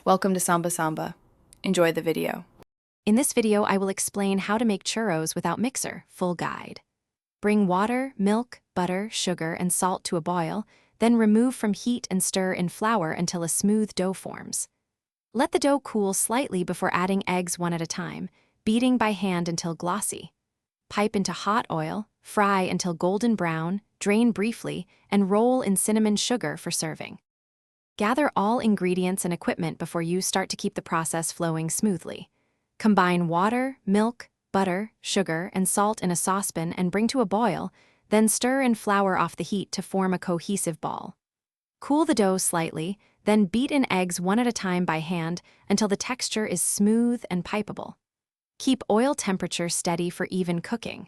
Welcome to Samba Samba. Enjoy the video. In this video, I will explain how to make churros without mixer, full guide. Bring water, milk, butter, sugar, and salt to a boil, then remove from heat and stir in flour until a smooth dough forms. Let the dough cool slightly before adding eggs one at a time, beating by hand until glossy. Pipe into hot oil, fry until golden brown, drain briefly, and roll in cinnamon sugar for serving. Gather all ingredients and equipment before you start to keep the process flowing smoothly. Combine water, milk, butter, sugar, and salt in a saucepan and bring to a boil, then stir in flour off the heat to form a cohesive ball. Cool the dough slightly, then beat in eggs one at a time by hand until the texture is smooth and pipeable. Keep oil temperature steady for even cooking.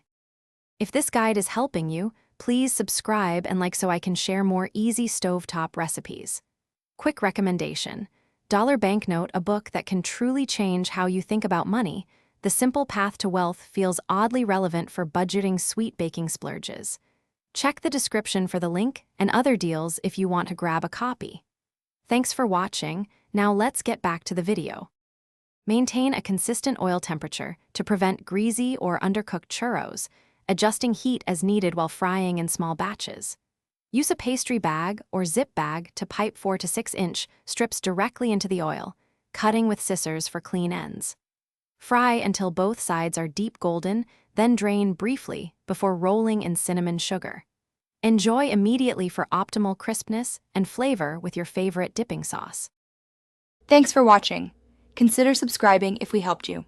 If this guide is helping you, please subscribe and like so I can share more easy stovetop recipes. Quick recommendation: Dollar Banknote, a book that can truly change how you think about money. The simple path to wealth feels oddly relevant for budgeting sweet baking splurges. Check the description for the link and other deals if you want to grab a copy. Thanks for watching. Now let's get back to the video. Maintain a consistent oil temperature to prevent greasy or undercooked churros, adjusting heat as needed while frying in small batches. Use a pastry bag or zip bag to pipe 4 to 6 inch strips directly into the oil, cutting with scissors for clean ends. Fry until both sides are deep golden, then drain briefly before rolling in cinnamon sugar. Enjoy immediately for optimal crispness and flavor with your favorite dipping sauce. Thanks for watching. Consider subscribing if we helped you.